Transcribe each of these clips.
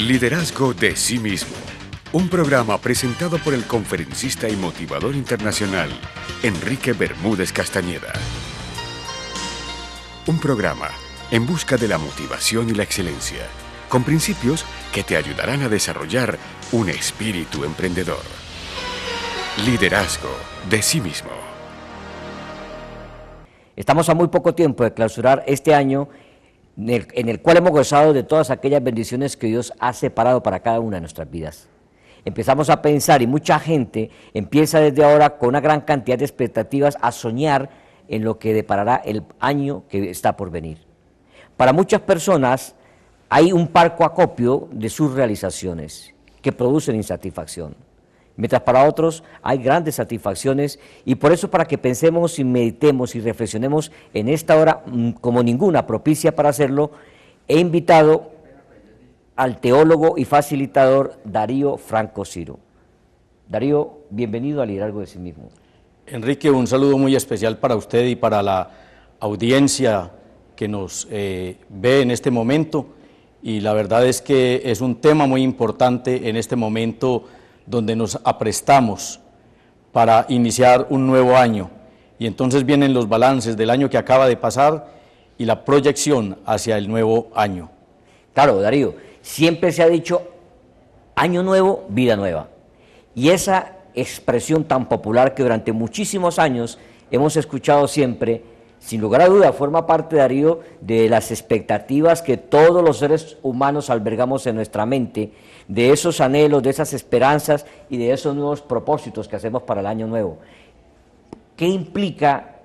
Liderazgo de sí mismo. Un programa presentado por el conferencista y motivador internacional, Enrique Bermúdez Castañeda. Un programa en busca de la motivación y la excelencia, con principios que te ayudarán a desarrollar un espíritu emprendedor. Liderazgo de sí mismo. Estamos a muy poco tiempo de clausurar este año en el cual hemos gozado de todas aquellas bendiciones que Dios ha separado para cada una de nuestras vidas. Empezamos a pensar y mucha gente empieza desde ahora con una gran cantidad de expectativas a soñar en lo que deparará el año que está por venir. Para muchas personas hay un parco acopio de sus realizaciones que producen insatisfacción, mientras para otros hay grandes satisfacciones, y por eso, para que pensemos y meditemos y reflexionemos en esta hora como ninguna propicia para hacerlo, he invitado al teólogo y facilitador Darío Franco Ciro. Darío, bienvenido a Liderazgo de sí mismo. Enrique, un saludo muy especial para usted y para la audiencia que nos ve en este momento, y la verdad es que es un tema muy importante en este momento donde nos aprestamos para iniciar un nuevo año, y entonces vienen los balances del año que acaba de pasar y la proyección hacia el nuevo año. Claro, Darío, siempre se ha dicho año nuevo, vida nueva, y esa expresión tan popular que durante muchísimos años hemos escuchado siempre, sin lugar a duda forma parte, Darío, de las expectativas que todos los seres humanos albergamos en nuestra mente, de esos anhelos, de esas esperanzas y de esos nuevos propósitos que hacemos para el año nuevo. ¿Qué implica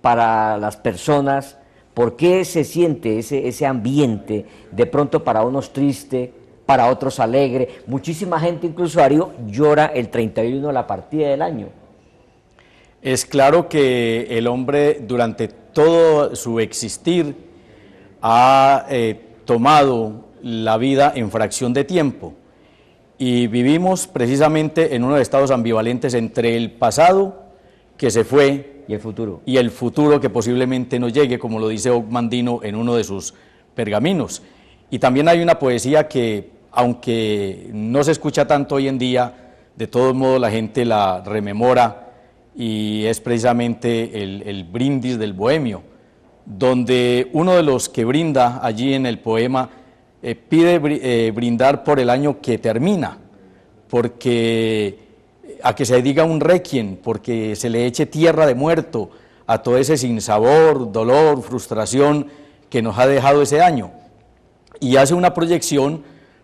para las personas? ¿Por qué se siente ese ambiente de pronto para unos triste, para otros alegre? Muchísima gente, incluso, Darío, llora el 31 de la partida del año. Es claro que el hombre durante todo su existir ha tomado la vida en fracción de tiempo, y vivimos precisamente en unos estados ambivalentes entre el pasado que se fue y el futuro que posiblemente no llegue, como lo dice Ogmandino en uno de sus pergaminos. Y también hay una poesía que, aunque no se escucha tanto hoy en día, de todos modos la gente la rememora, y es precisamente el brindis del bohemio, donde uno de los que brinda allí en el poema pide brindar por el año que termina, porque a que se diga un requiem, porque se le eche tierra de muerto a todo ese sinsabor, dolor, frustración que nos ha dejado ese año, y hace una proyección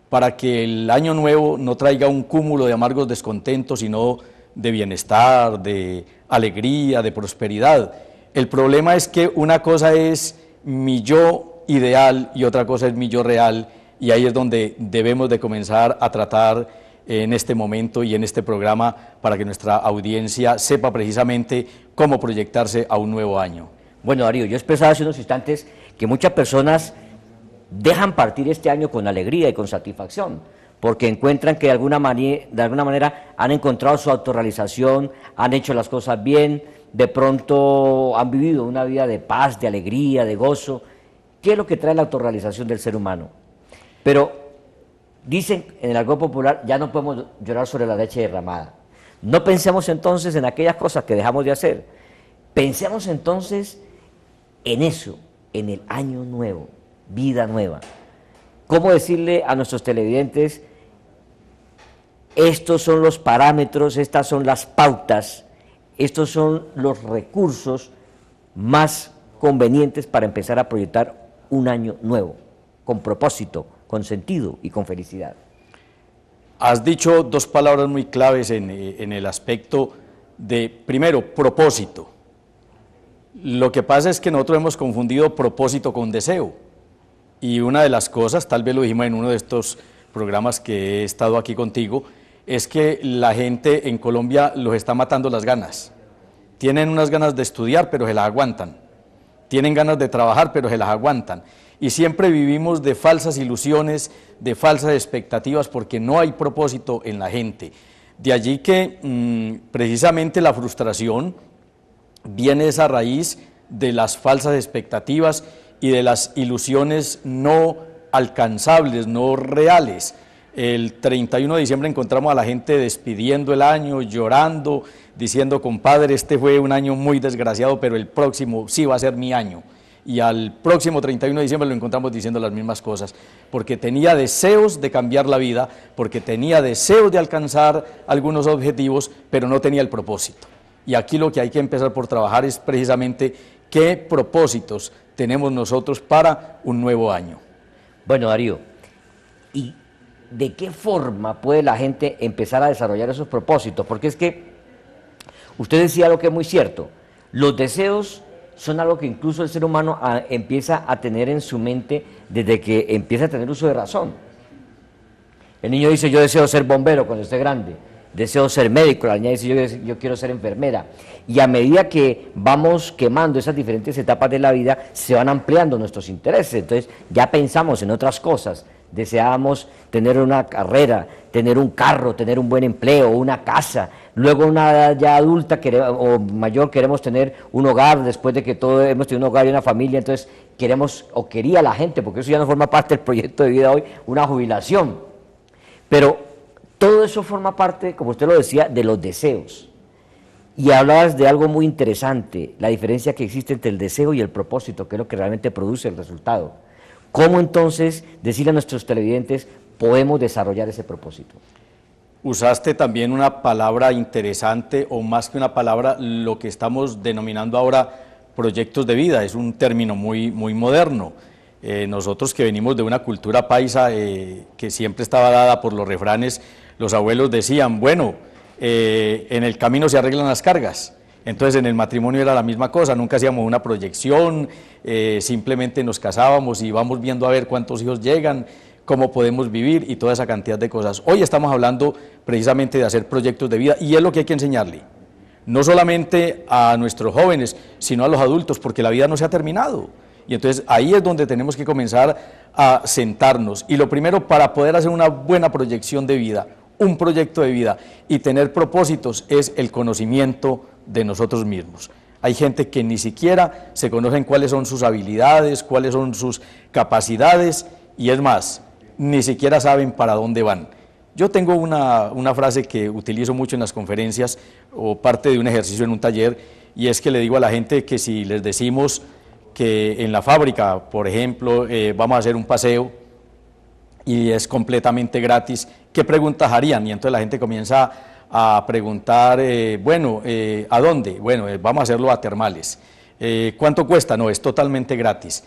para que el año nuevo no traiga un cúmulo de amargos descontentos, sino de bienestar, de alegría, de prosperidad. El problema es que una cosa es mi yo ideal y otra cosa es mi yo real, y ahí es donde debemos de comenzar a tratar en este momento y en este programa, para que nuestra audiencia sepa precisamente cómo proyectarse a un nuevo año. Bueno, Darío, yo expresaba hace unos instantes que muchas personas dejan partir este año con alegría y con satisfacción, porque encuentran que de alguna manera han encontrado su autorrealización, han hecho las cosas bien, de pronto han vivido una vida de paz, de alegría, de gozo. ¿Qué es lo que trae la autorrealización del ser humano? Pero dicen en el argot popular, ya no podemos llorar sobre la leche derramada. No pensemos entonces en aquellas cosas que dejamos de hacer, pensemos entonces en eso, en el año nuevo, vida nueva. ¿Cómo decirle a nuestros televidentes: estos son los parámetros, estas son las pautas, estos son los recursos más convenientes para empezar a proyectar un año nuevo, con propósito, con sentido y con felicidad? Has dicho dos palabras muy claves en el aspecto de, primero, propósito. Lo que pasa es que nosotros hemos confundido propósito con deseo, y una de las cosas, tal vez lo dijimos en uno de estos programas que he estado aquí contigo, es que la gente en Colombia los está matando las ganas. Tienen unas ganas de estudiar, pero se las aguantan. Tienen ganas de trabajar, pero se las aguantan. Y siempre vivimos de falsas ilusiones, de falsas expectativas, porque no hay propósito en la gente. De allí que precisamente la frustración viene esa raíz de las falsas expectativas y de las ilusiones no alcanzables, no reales. El 31 de diciembre encontramos a la gente despidiendo el año, llorando, diciendo, compadre, este fue un año muy desgraciado, pero el próximo sí va a ser mi año. Y al próximo 31 de diciembre lo encontramos diciendo las mismas cosas, porque tenía deseos de cambiar la vida, porque tenía deseos de alcanzar algunos objetivos, pero no tenía el propósito. Y aquí lo que hay que empezar por trabajar es precisamente qué propósitos tenemos nosotros para un nuevo año. Bueno, Darío, ¿y de qué forma puede la gente empezar a desarrollar esos propósitos? Porque es que usted decía algo que es muy cierto, los deseos son algo que incluso el ser humano empieza a tener en su mente desde que empieza a tener uso de razón. El niño dice, yo deseo ser bombero cuando esté grande, deseo ser médico, la niña dice, yo quiero ser enfermera. Y a medida que vamos quemando esas diferentes etapas de la vida, se van ampliando nuestros intereses. Entonces ya pensamos en otras cosas, deseamos tener una carrera, tener un carro, tener un buen empleo, una casa. Luego una edad ya adulta o mayor queremos tener un hogar, después de que todos hemos tenido un hogar y una familia, entonces queremos, o quería la gente, porque eso ya no forma parte del proyecto de vida hoy, una jubilación. Pero todo eso forma parte, como usted lo decía, de los deseos. Y hablabas de algo muy interesante, la diferencia que existe entre el deseo y el propósito, que es lo que realmente produce el resultado. ¿Cómo entonces, decirle a nuestros televidentes, podemos desarrollar ese propósito? Usaste también una palabra interesante, o más que una palabra, lo que estamos denominando ahora proyectos de vida, es un término muy moderno. Nosotros que venimos de una cultura paisa que siempre estaba dada por los refranes, los abuelos decían, bueno, en el camino se arreglan las cargas. Entonces en el matrimonio era la misma cosa, nunca hacíamos una proyección, simplemente nos casábamos y íbamos viendo a ver cuántos hijos llegan, cómo podemos vivir y toda esa cantidad de cosas. Hoy estamos hablando precisamente de hacer proyectos de vida y es lo que hay que enseñarle, no solamente a nuestros jóvenes, sino a los adultos, porque la vida no se ha terminado. Y entonces ahí es donde tenemos que comenzar a sentarnos. Y lo primero, para poder hacer una buena proyección de vida, un proyecto de vida y tener propósitos, es el conocimiento de nosotros mismos. Hay gente que ni siquiera se conocen cuáles son sus habilidades, cuáles son sus capacidades, y es más, ni siquiera saben para dónde van. Yo tengo una frase que utilizo mucho en las conferencias o parte de un ejercicio en un taller, y es que le digo a la gente que si les decimos que en la fábrica, por ejemplo, vamos a hacer un paseo y es completamente gratis, ¿qué preguntas harían? Y entonces la gente comienza a preguntar, ¿a dónde? Bueno, vamos a hacerlo a termales. ¿Cuánto cuesta? No, es totalmente gratis.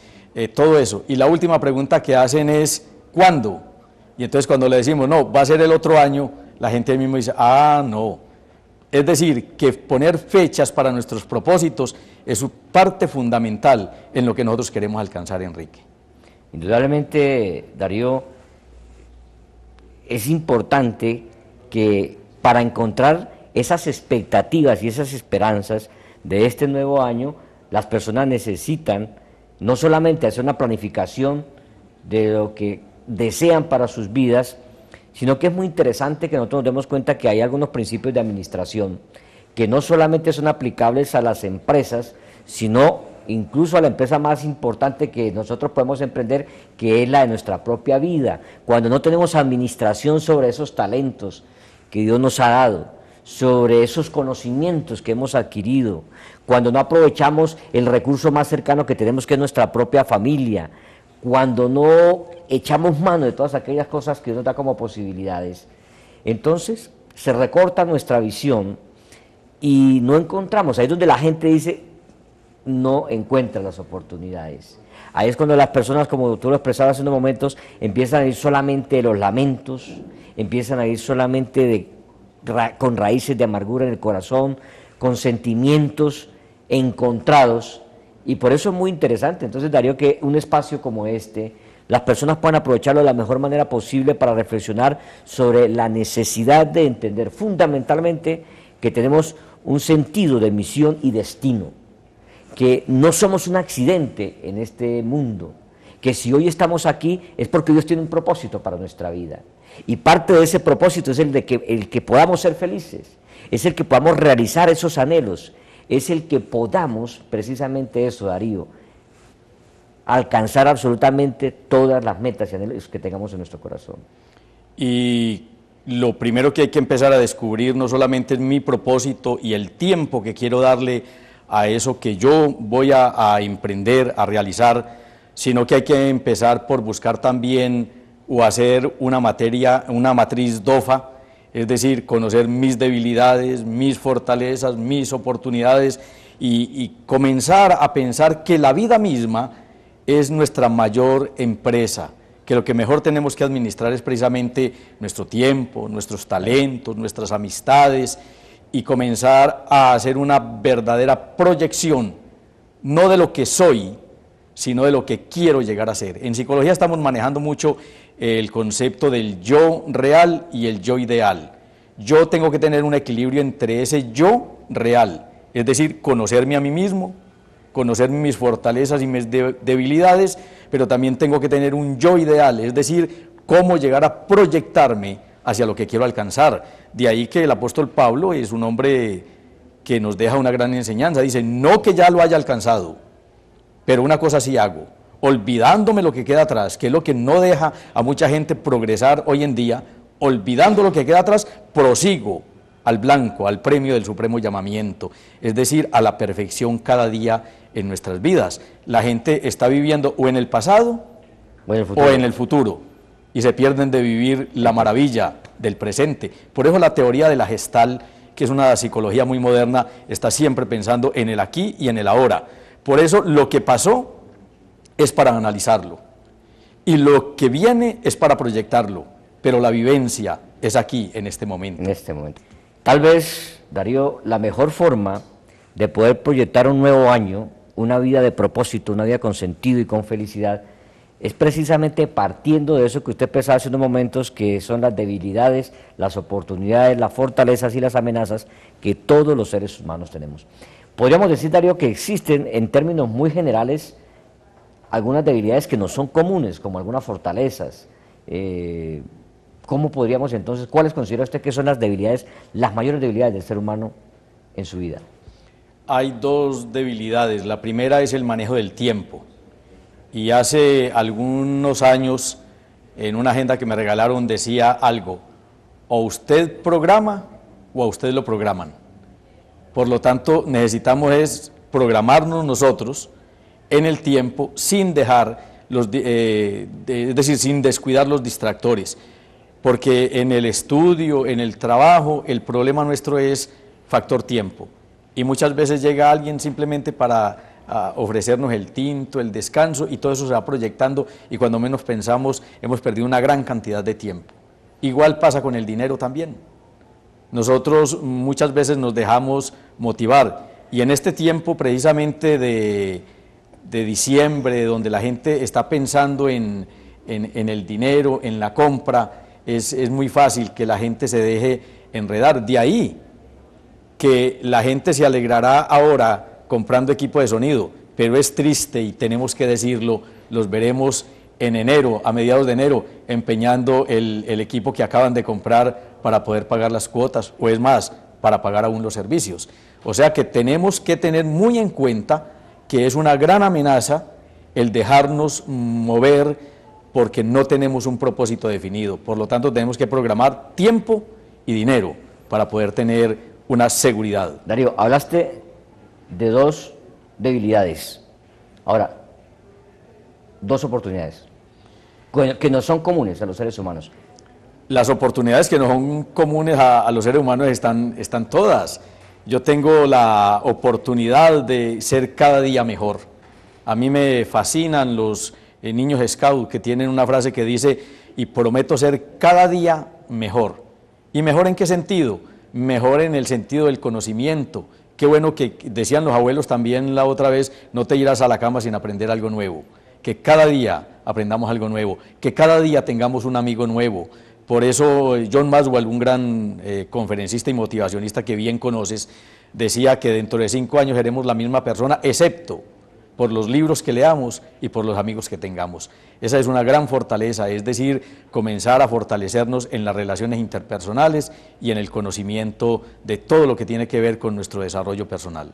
Todo eso. Y la última pregunta que hacen es, ¿cuándo? Y entonces cuando le decimos, no, va a ser el otro año, la gente mismo dice, no. Es decir, que poner fechas para nuestros propósitos es su parte fundamental en lo que nosotros queremos alcanzar, Enrique. Indudablemente, Darío, es importante que para encontrar esas expectativas y esas esperanzas de este nuevo año, las personas necesitan no solamente hacer una planificación de lo que desean para sus vidas, sino que es muy interesante que nosotros nos demos cuenta que hay algunos principios de administración que no solamente son aplicables a las empresas, sino incluso a la empresa más importante que nosotros podemos emprender, que es la de nuestra propia vida. Cuando no tenemos administración sobre esos talentos que Dios nos ha dado, sobre esos conocimientos que hemos adquirido, cuando no aprovechamos el recurso más cercano que tenemos, que es nuestra propia familia, cuando no echamos mano de todas aquellas cosas que Dios nos da como posibilidades, entonces se recorta nuestra visión y no encontramos. Ahí es donde la gente dice, no encuentra las oportunidades. Ahí es cuando las personas, como tú lo expresabas en unos momentos, empiezan a ir solamente de los lamentos, empiezan a ir solamente con raíces de amargura en el corazón, con sentimientos encontrados. Y por eso es muy interesante, entonces, Darío, que un espacio como este, las personas puedan aprovecharlo de la mejor manera posible para reflexionar sobre la necesidad de entender fundamentalmente que tenemos un sentido de misión y destino, que no somos un accidente en este mundo, que si hoy estamos aquí es porque Dios tiene un propósito para nuestra vida, y parte de ese propósito es el que podamos ser felices, es el que podamos realizar esos anhelos, es el que podamos, precisamente eso, Darío, alcanzar absolutamente todas las metas y anhelos que tengamos en nuestro corazón. Y lo primero que hay que empezar a descubrir no solamente es mi propósito y el tiempo que quiero darle a eso que yo voy a emprender, a realizar, sino que hay que empezar por buscar también o hacer una matriz DOFA, es decir, conocer mis debilidades, mis fortalezas, mis oportunidades y comenzar a pensar que la vida misma es nuestra mayor empresa, que lo que mejor tenemos que administrar es precisamente nuestro tiempo, nuestros talentos, nuestras amistades y comenzar a hacer una verdadera proyección, no de lo que soy, sino de lo que quiero llegar a ser. En psicología estamos manejando mucho el concepto del yo real y el yo ideal. Yo tengo que tener un equilibrio entre ese yo real, es decir, conocerme a mí mismo, conocer mis fortalezas y mis debilidades, pero también tengo que tener un yo ideal, es decir, cómo llegar a proyectarme hacia lo que quiero alcanzar. De ahí que el apóstol Pablo es un hombre que nos deja una gran enseñanza, dice, no que ya lo haya alcanzado, pero una cosa sí hago, olvidándome lo que queda atrás, que es lo que no deja a mucha gente progresar hoy en día, olvidando lo que queda atrás, prosigo al blanco, al premio del supremo llamamiento, es decir, a la perfección cada día en nuestras vidas. La gente está viviendo o en el pasado o en el futuro y se pierden de vivir la maravilla del presente. Por eso la teoría de la Gestalt, que es una psicología muy moderna, está siempre pensando en el aquí y en el ahora. Por eso lo que pasó es para analizarlo y lo que viene es para proyectarlo, pero la vivencia es aquí, en este momento. En este momento. Tal vez, Darío, la mejor forma de poder proyectar un nuevo año, una vida de propósito, una vida con sentido y con felicidad, es precisamente partiendo de eso que usted pensaba hace unos momentos, que son las debilidades, las oportunidades, las fortalezas y las amenazas que todos los seres humanos tenemos. Podríamos decir, Darío, que existen en términos muy generales algunas debilidades que no son comunes, como algunas fortalezas. ¿Cómo podríamos entonces, cuáles considera usted que son las debilidades, las mayores debilidades del ser humano en su vida? Hay dos debilidades. La primera es el manejo del tiempo. Y hace algunos años, en una agenda que me regalaron, decía algo: o usted programa o a usted lo programan. Por lo tanto, necesitamos es programarnos nosotros en el tiempo sin dejar, es decir, sin descuidar los distractores. Porque en el estudio, en el trabajo, el problema nuestro es factor tiempo. Y muchas veces llega alguien simplemente para ofrecernos el tinto, el descanso, y todo eso se va proyectando, y cuando menos pensamos hemos perdido una gran cantidad de tiempo. Igual pasa con el dinero también. Nosotros muchas veces nos dejamos motivar, y en este tiempo precisamente de diciembre, donde la gente está pensando en el dinero, en la compra, es muy fácil que la gente se deje enredar. De ahí que la gente se alegrará ahora comprando equipo de sonido, pero es triste y tenemos que decirlo, los veremos en enero, a mediados de enero, empeñando el equipo que acaban de comprar para poder pagar las cuotas, o es más, para pagar aún los servicios. O sea que tenemos que tener muy en cuenta que es una gran amenaza el dejarnos mover porque no tenemos un propósito definido. Por lo tanto, tenemos que programar tiempo y dinero para poder tener una seguridad. Darío, hablaste de dos debilidades. Ahora, dos oportunidades que no son comunes a los seres humanos. Las oportunidades que no son comunes a los seres humanos están todas. Yo tengo la oportunidad de ser cada día mejor. A mí me fascinan los niños scout que tienen una frase que dice: y prometo ser cada día mejor. ¿Y mejor en qué sentido? Mejor en el sentido del conocimiento. Qué bueno que decían los abuelos también la otra vez: no te irás a la cama sin aprender algo nuevo. Que cada día aprendamos algo nuevo, que cada día tengamos un amigo nuevo. Por eso John Maxwell, un gran conferencista y motivacionista que bien conoces, decía que dentro de 5 años seremos la misma persona, excepto por los libros que leamos y por los amigos que tengamos. Esa es una gran fortaleza, es decir, comenzar a fortalecernos en las relaciones interpersonales y en el conocimiento de todo lo que tiene que ver con nuestro desarrollo personal.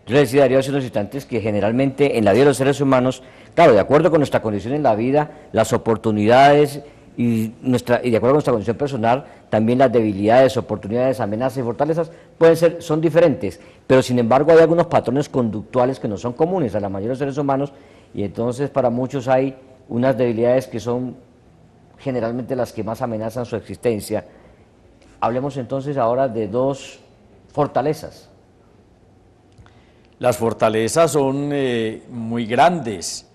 Yo le decía a Darío hace unos instantes que generalmente en la vida de los seres humanos, claro, de acuerdo con nuestra condición en la vida, las oportunidades y de acuerdo con nuestra condición personal, también las debilidades, oportunidades, amenazas y fortalezas son diferentes, pero sin embargo hay algunos patrones conductuales que no son comunes a la mayoría de los seres humanos, y entonces para muchos hay unas debilidades que son generalmente las que más amenazan su existencia. Hablemos entonces ahora de dos fortalezas. Las fortalezas son muy grandes.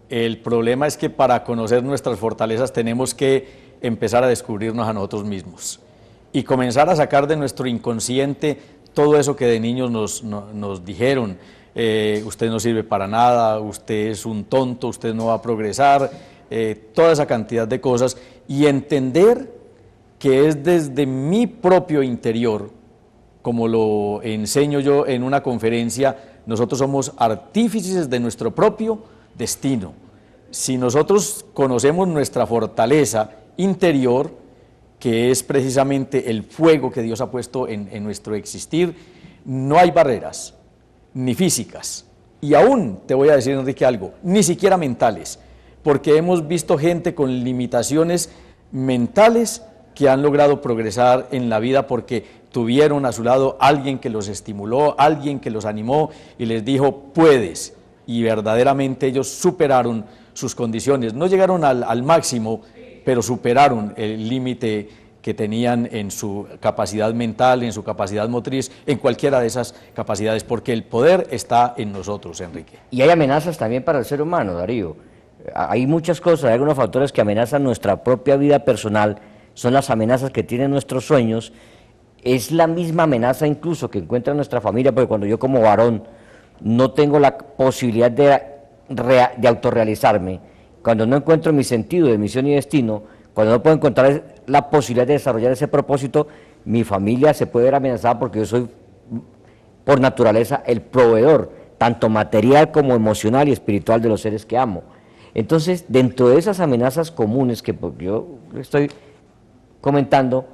El problema es que para conocer nuestras fortalezas tenemos que empezar a descubrirnos a nosotros mismos y comenzar a sacar de nuestro inconsciente todo eso que de niños nos dijeron. Usted no sirve para nada, usted es un tonto, usted no va a progresar, toda esa cantidad de cosas, y entender que es desde mi propio interior, como lo enseño yo en una conferencia, nosotros somos artífices de nuestro propio destino. Si nosotros conocemos nuestra fortaleza interior, que es precisamente el fuego que Dios ha puesto en nuestro existir, no hay barreras, ni físicas, y aún, te voy a decir, Enrique, algo, ni siquiera mentales, porque hemos visto gente con limitaciones mentales que han logrado progresar en la vida porque tuvieron a su lado alguien que los estimuló, alguien que los animó y les dijo, puedes, y verdaderamente ellos superaron sus condiciones, no llegaron al máximo, pero superaron el límite que tenían en su capacidad mental, en su capacidad motriz, en cualquiera de esas capacidades, porque el poder está en nosotros, Enrique. Y hay amenazas también para el ser humano, Darío. Hay muchas cosas, hay algunos factores que amenazan nuestra propia vida personal, son las amenazas que tienen nuestros sueños, es la misma amenaza incluso que encuentra nuestra familia, porque cuando yo como varón no tengo la posibilidad de autorrealizarme, cuando no encuentro mi sentido de misión y destino, cuando no puedo encontrar la posibilidad de desarrollar ese propósito, mi familia se puede ver amenazada porque yo soy por naturaleza el proveedor, tanto material como emocional y espiritual de los seres que amo. Entonces, dentro de esas amenazas comunes que yo estoy comentando,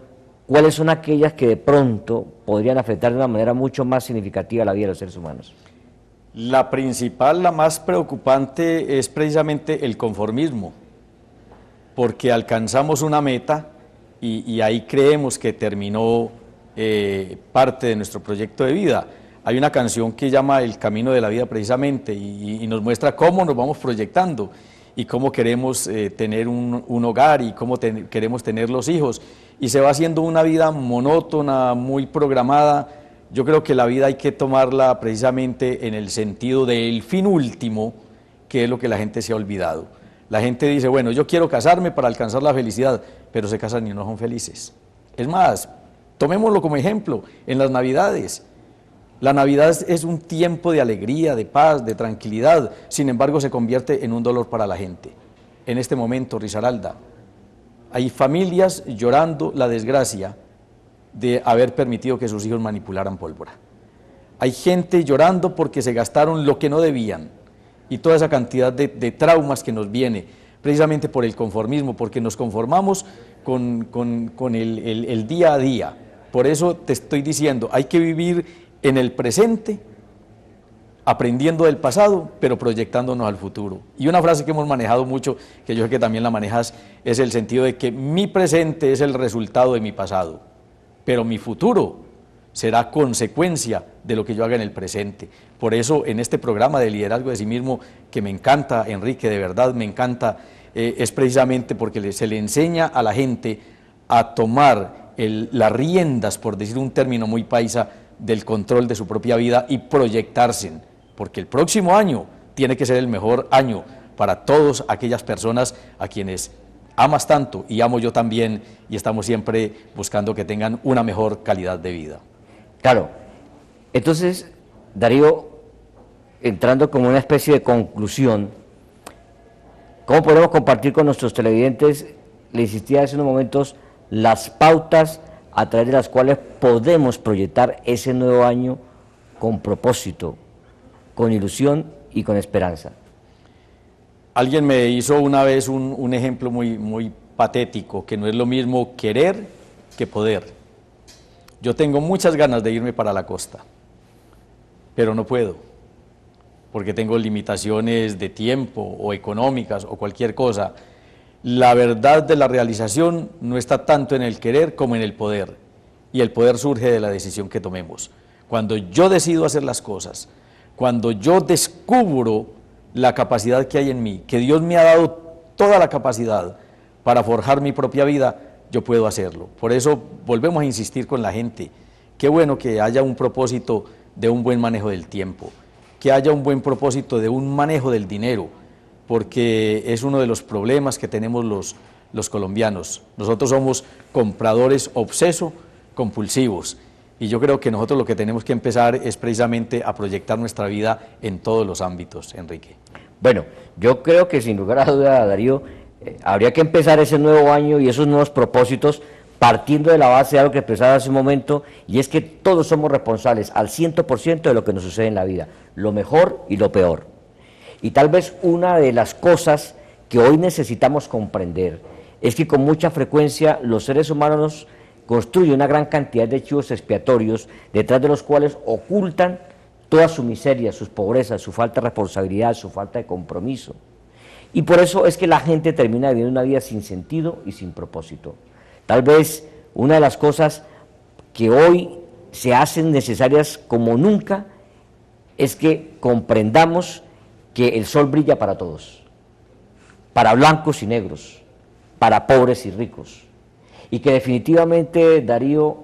¿cuáles son aquellas que de pronto podrían afectar de una manera mucho más significativa la vida de los seres humanos? La principal, la más preocupante es precisamente el conformismo, porque alcanzamos una meta y ahí creemos que terminó parte de nuestro proyecto de vida. Hay una canción que llama El Camino de la Vida precisamente y nos muestra cómo nos vamos proyectando y cómo queremos tener un hogar y cómo queremos tener los hijos, y se va haciendo una vida monótona, muy programada. Yo creo que la vida hay que tomarla precisamente en el sentido del fin último, que es lo que la gente se ha olvidado. La gente dice, bueno, yo quiero casarme para alcanzar la felicidad, pero se casan y no son felices. Es más, tomémoslo como ejemplo, en las Navidades. La Navidad es un tiempo de alegría, de paz, de tranquilidad, sin embargo se convierte en un dolor para la gente. En este momento, Risaralda, hay familias llorando la desgracia de haber permitido que sus hijos manipularan pólvora. Hay gente llorando porque se gastaron lo que no debían, y toda esa cantidad de traumas que nos viene, precisamente por el conformismo, porque nos conformamos con el día a día. Por eso te estoy diciendo, hay que vivir en el presente, aprendiendo del pasado, pero proyectándonos al futuro. Y una frase que hemos manejado mucho, que yo sé que también la manejas, es el sentido de que mi presente es el resultado de mi pasado, pero mi futuro será consecuencia de lo que yo haga en el presente. Por eso en este programa de liderazgo de sí mismo, que me encanta, Enrique, de verdad me encanta, es precisamente porque se le enseña a la gente a tomar las riendas, por decir un término muy paisa, del control de su propia vida y proyectarse, porque el próximo año tiene que ser el mejor año para todas aquellas personas a quienes amas tanto y amo yo también, y estamos siempre buscando que tengan una mejor calidad de vida. Claro, entonces, Darío, entrando como una especie de conclusión, ¿cómo podemos compartir con nuestros televidentes, le insistía hace unos momentos, las pautas a través de las cuales podemos proyectar ese nuevo año con propósito, con ilusión y con esperanza? Alguien me hizo una vez un ejemplo muy patético, que no es lo mismo querer que poder. Yo tengo muchas ganas de irme para la costa, pero no puedo, porque tengo limitaciones de tiempo o económicas o cualquier cosa. La verdad de la realización no está tanto en el querer como en el poder, y el poder surge de la decisión que tomemos. Cuando yo decido hacer las cosas, cuando yo descubro la capacidad que hay en mí, que Dios me ha dado toda la capacidad para forjar mi propia vida, yo puedo hacerlo. Por eso volvemos a insistir con la gente. Qué bueno que haya un propósito de un buen manejo del tiempo, que haya un buen propósito de un manejo del dinero, porque es uno de los problemas que tenemos los colombianos. Nosotros somos compradores obsesos, compulsivos, y yo creo que nosotros lo que tenemos que empezar es precisamente a proyectar nuestra vida en todos los ámbitos, Enrique. Bueno, yo creo que sin lugar a duda, Darío, habría que empezar ese nuevo año y esos nuevos propósitos partiendo de la base de algo que expresaba hace un momento, y es que todos somos responsables al 100% de lo que nos sucede en la vida, lo mejor y lo peor. Y tal vez una de las cosas que hoy necesitamos comprender es que con mucha frecuencia los seres humanos construyen una gran cantidad de chivos expiatorios detrás de los cuales ocultan toda su miseria, sus pobrezas, su falta de responsabilidad, su falta de compromiso. Y por eso es que la gente termina viviendo una vida sin sentido y sin propósito. Tal vez una de las cosas que hoy se hacen necesarias como nunca es que comprendamos que el sol brilla para todos, para blancos y negros, para pobres y ricos, y que definitivamente, Darío,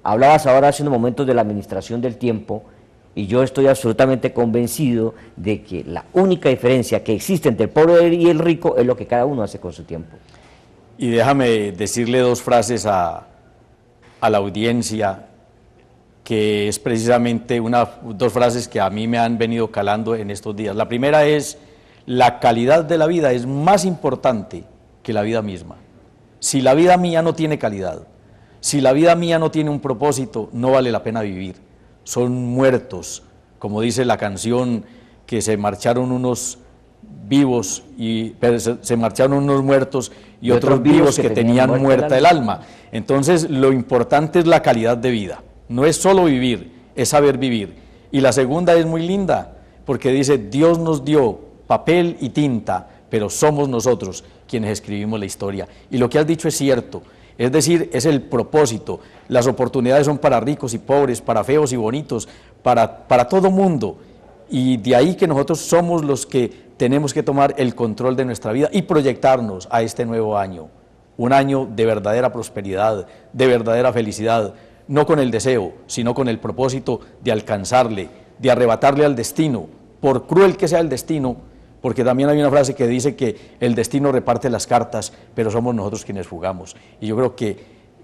hablabas ahora hace unos momentos de la administración del tiempo, y yo estoy absolutamente convencido de que la única diferencia que existe entre el pobre y el rico es lo que cada uno hace con su tiempo. Y déjame decirle dos frases a la audiencia, que es precisamente dos frases que a mí me han venido calando en estos días. La primera es: la calidad de la vida es más importante que la vida misma. Si la vida mía no tiene calidad, si la vida mía no tiene un propósito, no vale la pena vivir. Son muertos, como dice la canción, que se marcharon unos vivos, se marcharon unos muertos y otros vivos que tenían muerta el alma. Entonces, lo importante es la calidad de vida, no es solo vivir, es saber vivir. Y la segunda es muy linda, porque dice: Dios nos dio papel y tinta, pero somos nosotros quienes escribimos la historia. Y lo que has dicho es cierto, es decir, es el propósito. Las oportunidades son para ricos y pobres, para feos y bonitos, para todo mundo. Y de ahí que nosotros somos los que tenemos que tomar el control de nuestra vida y proyectarnos a este nuevo año. Un año de verdadera prosperidad, de verdadera felicidad, no con el deseo, sino con el propósito de alcanzarle, de arrebatarle al destino, por cruel que sea el destino, porque también hay una frase que dice que el destino reparte las cartas, pero somos nosotros quienes jugamos. Y yo creo que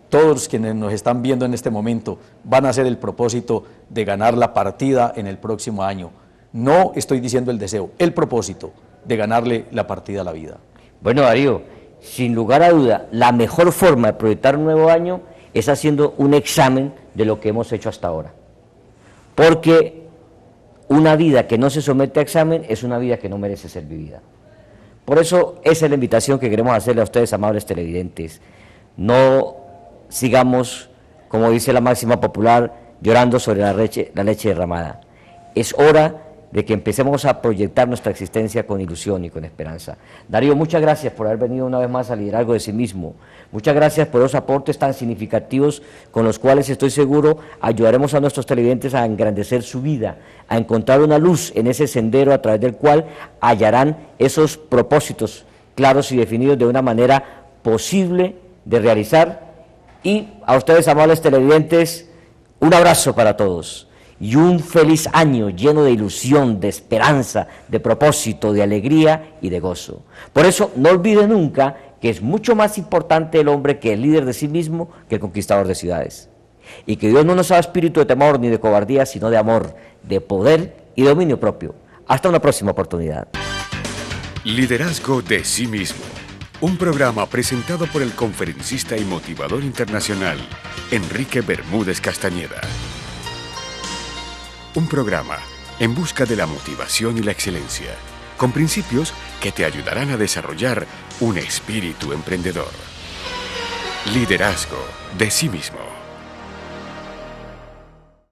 todos quienes nos están viendo en este momento van a hacer el propósito de ganar la partida en el próximo año. No estoy diciendo el deseo, el propósito de ganarle la partida a la vida. Bueno, Darío, sin lugar a duda, la mejor forma de proyectar un nuevo año es haciendo un examen de lo que hemos hecho hasta ahora. Porque una vida que no se somete a examen es una vida que no merece ser vivida. Por eso esa es la invitación que queremos hacerle a ustedes, amables televidentes. No sigamos, como dice la máxima popular, llorando sobre la leche derramada. Es hora de que empecemos a proyectar nuestra existencia con ilusión y con esperanza. Darío, muchas gracias por haber venido una vez más a Liderazgo de sí mismo. Muchas gracias por esos aportes tan significativos con los cuales estoy seguro ayudaremos a nuestros televidentes a engrandecer su vida, a encontrar una luz en ese sendero a través del cual hallarán esos propósitos claros y definidos de una manera posible de realizar. Y a ustedes, amables televidentes, un abrazo para todos. Y un feliz año lleno de ilusión, de esperanza, de propósito, de alegría y de gozo. Por eso, no olvide nunca que es mucho más importante el hombre que el líder de sí mismo que el conquistador de ciudades. Y que Dios no nos da espíritu de temor ni de cobardía, sino de amor, de poder y dominio propio. Hasta una próxima oportunidad. Liderazgo de sí mismo. Un programa presentado por el conferencista y motivador internacional, Enrique Bermúdez Castañeda. Un programa en busca de la motivación y la excelencia, con principios que te ayudarán a desarrollar un espíritu emprendedor. Liderazgo de sí mismo.